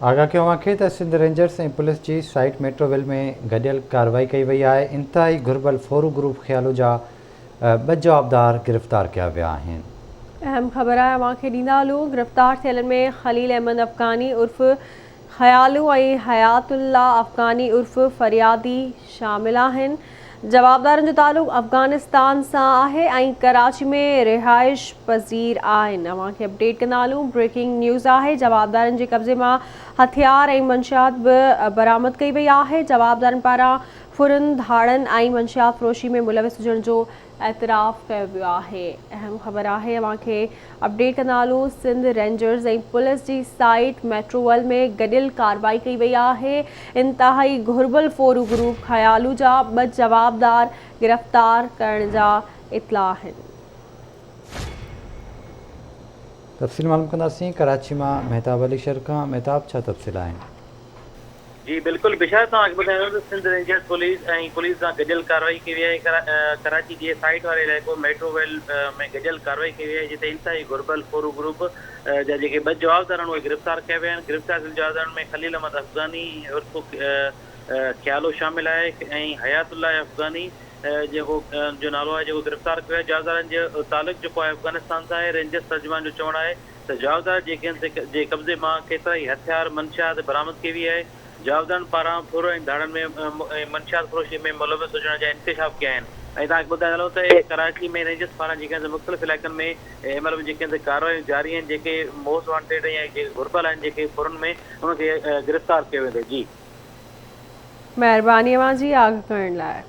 आगाह कयो आहे त सिंध रेंजर्स ऐं पुलिस जी साइट मेट्रोवेल में गॾियल कार्रवाई कई वई आहे। इंतिहाई घुरिबल फोरू ग्रुप ख़्यालो जा ॿ जवाबदार गिरफ़्तार कया विया आहिनि। अहम ख़बर आहे अव्हांखे ॾींदा हलूं। गिरफ़्तार थियलनि में ख़लील अहमद अफ़गानी उर्फ़ ख़यालू ऐं हयातुल्ला अफ़गानी उर्फ़ फरियादी शामिल आहिनि। जवाबदारनि जो तालुक़ अफ़गानिस्तान सां आहे ऐं कराची में रिहाइश पज़ीर आहिनि। अव्हांखे अपडेट कंदा हलूं। ब्रेकिंग न्यूज़ आहे। जवाबदारनि जे कब्ज़े मां हथियार ऐं मंशियात बि बरामद कई वई आहे। जवाबदारनि पारां फुरन धाड़नि ऐं मंशियात फ़रोशी में मुलविस हुजण जो एतराफ़ कयो वियो आहे। अहम ख़बर आहे अव्हांखे अपडेट कंदा हलूं। सिंध रेंजर्स ऐं पुलिस जी साइट मेट्रोवेल में गॾियल कार्रवाई कई वई आहे। इंतिहाई घुरिबल फोरू ग्रुप ख़यालू जा 2 जवाबदार गिरफ़्तार करण जा इतला आहिनि। तफ़सील मालूम कंदासीं कराची मां महताब अली शर खां। महताब, छा तफ़सील आहिनि? जी बिल्कुल बिशार तव्हांखे ॿुधायां थो त सिंध रेंजर्स पुलिस सां गॾियल कार्रवाई कई वई आहे। कराची जे साइट वारे इलाइक़ो मेट्रोवेल में गॾियल कार्रवाई कई वई आहे, जिते इंतिहाई घुरिबल फोरू ग्रुप जा जेके 2 जवाबदार आहिनि उहे गिरफ़्तार कया विया आहिनि। गिरफ़्तार थियल जवाबदारनि में ख़लील अहमद अफ़गानी उर्फ़ ख़्यालो शामिल आहे ऐं हयातुल्ला अफ़गानी जेको जो नालो आहे जेको गिरफ़्तार कयो आहे। जवाबदारनि जो तालुक़ जेको आहे अफ़गानिस्तान सां आहे। रेंजर्स तर्जुमान जो चवणु आहे त जवाबदार जे कब्ज़े मां केतिरा ई हथियार मंशियात बरामद कई वई आहे। जवाबदारनि पारां फुर ऐं धाड़नि में मंशियात फ़रोशी में मुलविस हुजण जा इंकशाफ कया आहिनि। ऐं तव्हांखे ॿुधाए हलो त कराची में रेंजर्स पारां जेके मुख़्तलिफ़ इलाइक़नि में हिनमहिल जेके कार्रवायूं जारी आहिनि, जेके मोस्ट वांटेड या जेके घुरिबल आहिनि जेके फुरनि में उनखे गिरफ़्तार कयो वेंदो। जी महिरबानी अव्हांजी आगाह करण लाइ।